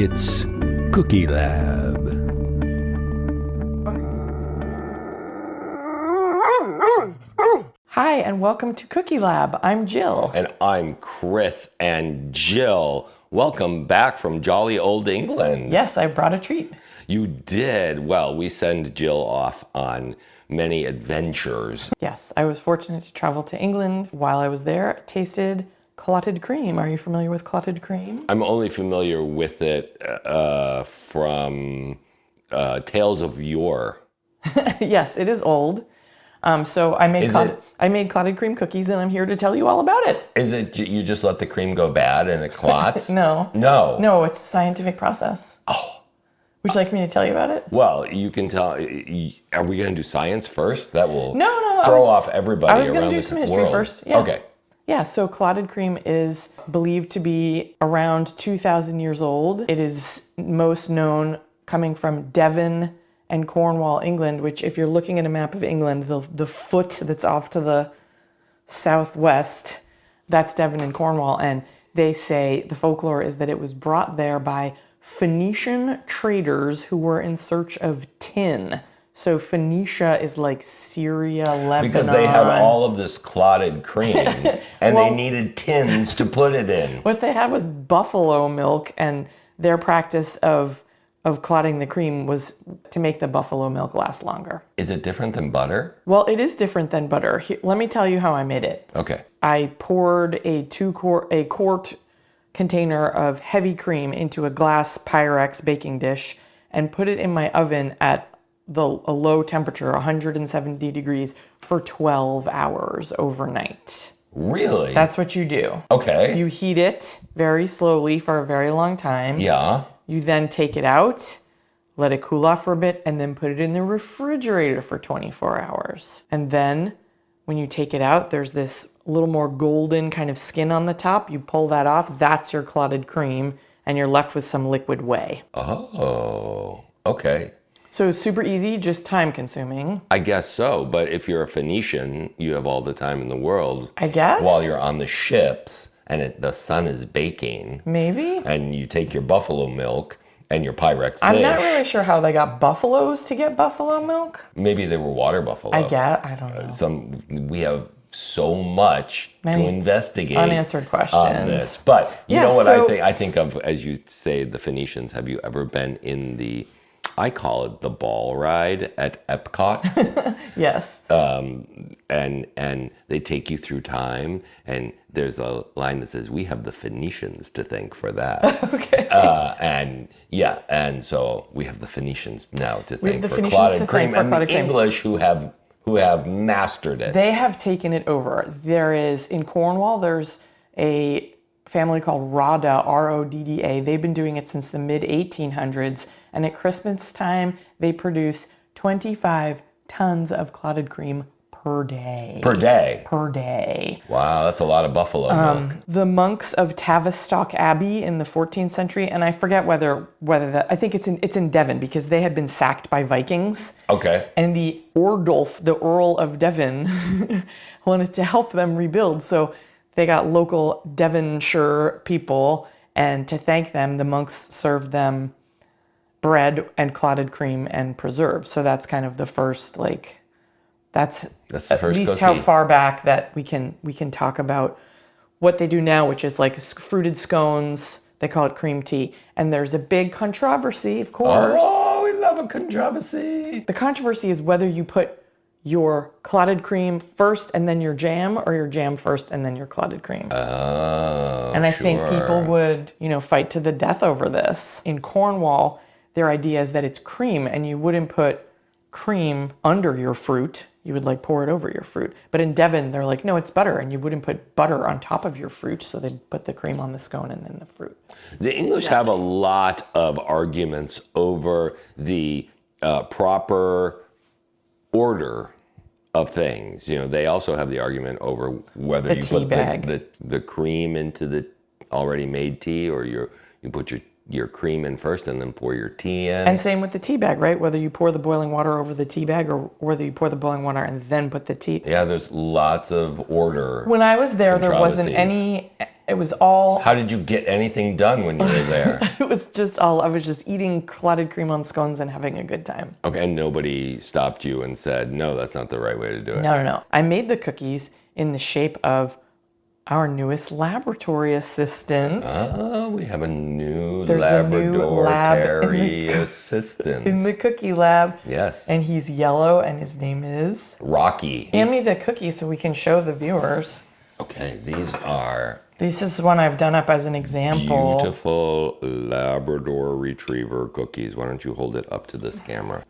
It's Cookie Lab. Hi, and welcome to Cookie Lab. I'm Jill. And I'm Chris. And Jill, welcome back from jolly old England. Yes, I brought a treat. You did. Well, we send Jill off on many adventures. Yes, I was fortunate to travel to England. While I was there, tasted clotted cream. Are you familiar with clotted cream? I'm only familiar with it from Tales of Yore. Yes, it is old. So I made clotted cream cookies, and I'm here to tell you all about it. Is it you just let the cream go bad and it clots? No. No. No, it's a scientific process. Oh. Would you like me to tell you about it? Well, you can tell. Are we going to do science first? That will No. throw off everybody. I was going to do some history first. Yeah. Okay. Yeah, so clotted cream is believed to be around 2,000 years old. It is most known coming from Devon and Cornwall, England, which if you're looking at a map of England, the foot that's off to the southwest, that's Devon and Cornwall. And they say the folklore is that it was brought there by Phoenician traders who were in search of tin. So Phoenicia is like Syria, Lebanon. Because they had all of this clotted cream and they needed tins to put it in. What they had was buffalo milk, and their practice of clotting the cream was to make the buffalo milk last longer. Is it different than butter? Well, it is different than butter. Here, let me tell you how I made it. Okay. I poured a quart container of heavy cream into a glass Pyrex baking dish and put it in my oven at a low temperature, 170 degrees, for 12 hours overnight. Really? That's what you do. Okay. You heat it very slowly for a very long time. Yeah. You then take it out, let it cool off for a bit, and then put it in the refrigerator for 24 hours. And then when you take it out, there's this little more golden kind of skin on the top. You pull that off, that's your clotted cream, and you're left with some liquid whey. Oh, okay. So super easy, just time consuming. I guess so, but if you're a Phoenician, you have all the time in the world. I guess. While you're on the ships and the sun is baking. Maybe. And you take your buffalo milk and your Pyrex dish. I'm not really sure how they got buffaloes to get buffalo milk. Maybe they were water buffalo. I don't know. We have so much to investigate. Unanswered questions. On this. But you know what so, I think of, as you say, the Phoenicians. Have you ever been in I call it the ball ride at Epcot? Yes. And they take you through time, and there's a line that says, "We have the Phoenicians to thank for that." Okay. And so we have the Phoenicians now to thank for Phoenicians clotted to cream, thank for and clotted the cream. English who have mastered it. They have taken it over. There is, in Cornwall, there's a family called Rodda, R-O-D-D-A. They've been doing it since the mid-1800s, and at Christmas time, they produce 25 tons of clotted cream per day. Per day? Per day. Wow, that's a lot of buffalo milk. The monks of Tavistock Abbey in the 14th century, and I forget whether that, I think it's in Devon, because they had been sacked by Vikings. Okay. And the Ordulf, the Earl of Devon, wanted to help them rebuild, so they got local Devonshire people, and to thank them, the monks served them bread and clotted cream and preserves. So that's kind of the first, that's the first at least cookie. how far back that we can talk about what they do now, which is like fruited scones. They call it cream tea. And there's a big controversy, of course. Oh, we love a controversy. The controversy is whether you put your clotted cream first and then your jam, or your jam first and then your clotted cream. Oh, and I think people would, fight to the death over this. In Cornwall, their idea is that it's cream, and you wouldn't put cream under your fruit. You would pour it over your fruit. But in Devon, they're like, no, it's butter, and you wouldn't put butter on top of your fruit, so they'd put the cream on the scone and then the fruit. The English have a lot of arguments over the proper order of things. They also have the argument over whether you put the cream into the already made tea, or you put your cream in first and then pour your tea in. And same with the tea bag, right? Whether you pour the boiling water over the tea bag, or whether you pour the boiling water and then put the tea. Yeah, there's lots of order. When I was there wasn't any It was all, How did you get anything done when you were there? it was just all, I was just eating clotted cream on scones and having a good time. Okay, and nobody stopped you and said, no, that's not the right way to do it. No. I made the cookies in the shape of our newest laboratory assistant. Oh, we have a new There's a new lab assistant. in the cookie lab. Yes. And he's yellow and his name is? Rocky. Hand me the cookies so we can show the viewers. Okay, these are This is one I've done up as an example. beautiful Labrador Retriever cookies. Why don't you hold it up to this camera?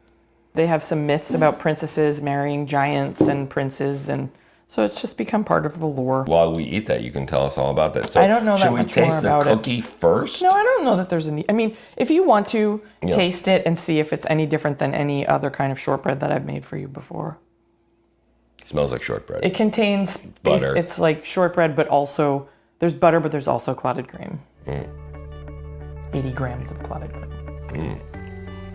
They have some myths about princesses marrying giants and princes, and so it's just become part of the lore. While we eat that, you can tell us all about that. So I don't know that much more about it. Should we taste the cookie first? No, I don't know that there's any. I mean, if you want to taste it and see if it's any different than any other kind of shortbread that I've made for you before. It smells like shortbread. It contains Butter. It's like shortbread, but also there's butter, but there's also clotted cream. 80 grams of clotted cream.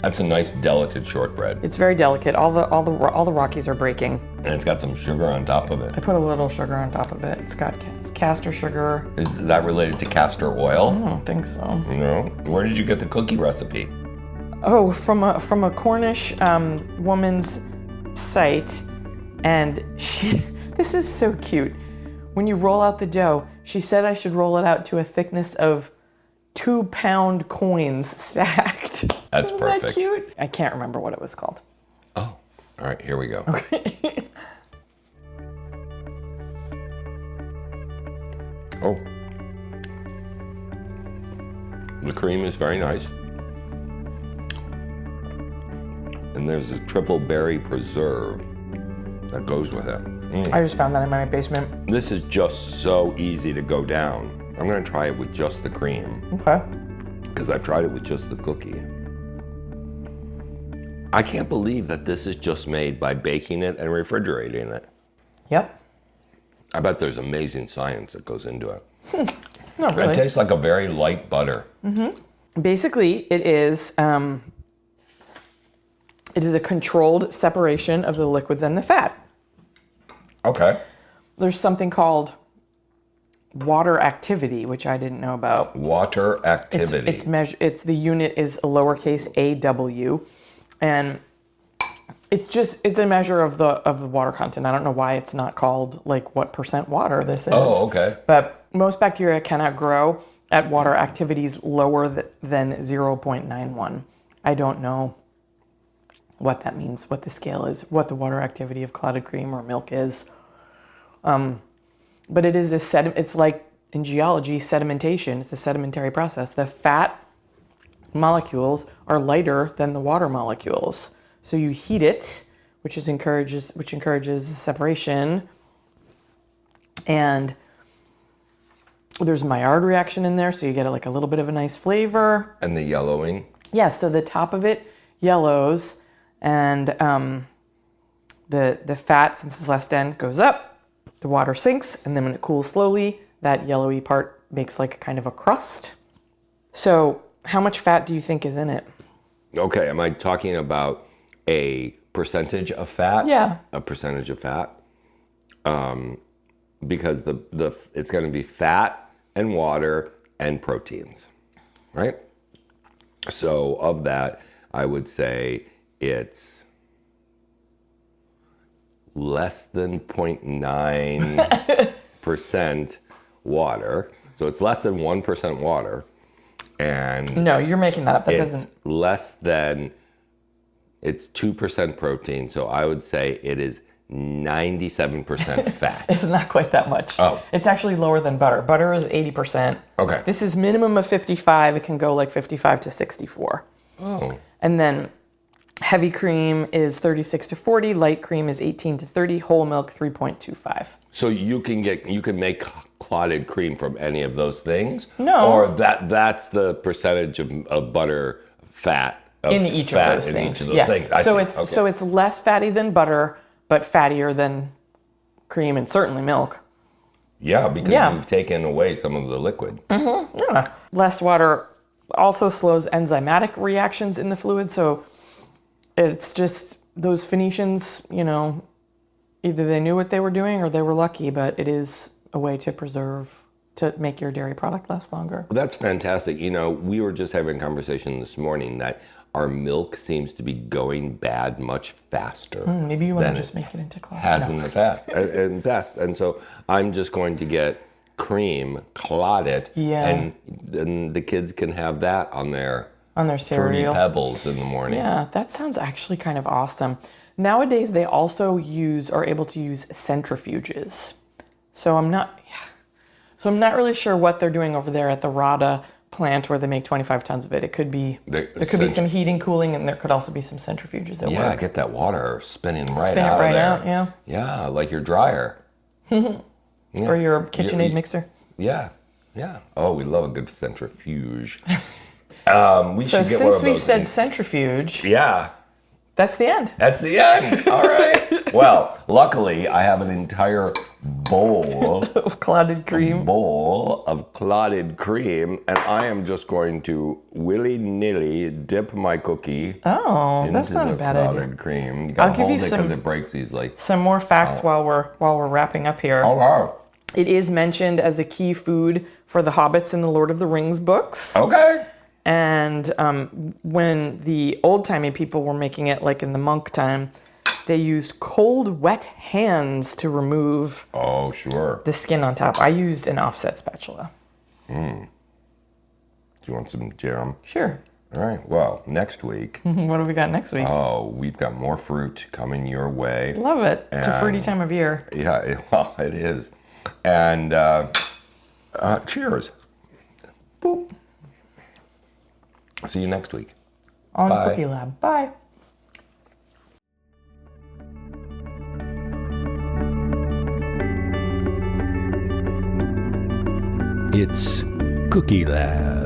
That's a nice, delicate shortbread. It's very delicate. All the Rockies are breaking. And it's got some sugar on top of I it. put a little sugar on top of it. It's castor sugar. Is that related to castor oil? I don't think so. No. Where did you get the cookie recipe? Oh, from a Cornish woman's site, and this is so cute. When you roll out the dough, she said I should roll it out to a thickness of 2-pound coins stacked. That's Isn't perfect. that cute? I can't remember what it was called. Oh, all right, here we go. Oh. The cream is very nice. And there's a triple berry preserve that goes with it. I just found that in my basement. This is just so easy to go down. I'm gonna try it with just the cream, Okay. because I've tried it with just the cookie. I can't believe that this is just made by baking it and refrigerating it. Yep. I bet there's amazing science that goes into it. Not It really. tastes like a very light butter. Basically, it is a controlled separation of the liquids and the fat. Okay. There's something called water activity, which I didn't know about. Water activity. It's the unit is lowercase AW, and it's a measure of the water content. I don't know why it's not called like what % water this is. Oh, okay. But most bacteria cannot grow at water activities lower than 0.91. I don't know what that means, what the scale is, what the water activity of clotted cream or milk is. But it is it's like in geology, sedimentation. It's a sedimentary process. The fat molecules are lighter than the water molecules. So you heat it, which encourages separation. And there's a Maillard reaction in there, so you get like a little bit of a nice flavor. And the yellowing. Yeah, so the top of it yellows, and the fat, since it's less dense, goes up. The water sinks, and then when it cools slowly, that yellowy part makes like kind of a crust. So how much fat do you think is in it? Okay, am I talking about a percentage of fat? Yeah. A percentage of fat. Because it's going to be fat and water and proteins, right? So of that, I would say it's less than 0.9% water. So it's less than 1% water. And No, you're making that up. That it's doesn't. less than, it's 2% protein. So I would say it is 97% fat. It's not quite that much. Oh. It's actually lower than butter. Butter is 80%. Okay. This is minimum of 55. It can go like 55 to 64. Oh. And then heavy cream is 36 to 40. Light cream is 18 to 30. Whole milk 3.25. So you can make clotted cream from any of those things? No. Or that's the percentage of butter fat In each of those things. Yeah. So it's less fatty than butter, but fattier than cream and certainly milk. Yeah, because you've taken away some of the liquid. Yeah. Less water also slows enzymatic reactions in the fluid. So it's just those Phoenicians, either they knew what they were doing or they were lucky, but it is a way to preserve to make your dairy product last longer. That's fantastic. You know, we were just having a conversation this morning that our milk seems to be going bad much faster. Maybe you want than to just make it into clotted. has in the past. And so I'm just going to get cream, clot it, Yeah. and then the kids can have that on their Fruity cereal. Pebbles in the morning. Yeah, that sounds actually kind of awesome. Nowadays, they also are able to use centrifuges. So I'm not really sure what they're doing over there at the Rada plant where they make 25 tons of it. It could be there could be some heating, cooling, and there could also be some centrifuges at work. Get that water spinning right Spin out it right of there. out, yeah. Yeah, like your dryer. Or your KitchenAid mixer. Yeah. Oh, we love a good centrifuge. We should get one of those. Since we said centrifuge, Yeah. that's the end. That's the end. All right. Well, luckily, I have an entire bowl Of clotted cream. of clotted cream, and I am just going to willy-nilly dip my cookie Oh, that's into not a the bad clotted idea. cream. You I'll gotta give you hold it some- 'cause it breaks easily. Some more facts while we're wrapping up here. Oh, wow. It is mentioned as a key food for the hobbits in the Lord of the Rings books. Okay. And when the old-timey people were making it, like in the monk time, they used cold, wet hands to remove Oh, sure. the skin on top. I used an offset spatula. Do you want some jam? Sure. All right. Well, next week, What have we got next week? we've got more fruit coming your way. Love it. It's a fruity time of year. Yeah, well, it is. And cheers. Boop. See you next week. On Bye. Cookie Lab. Bye. It's Cookie Lab.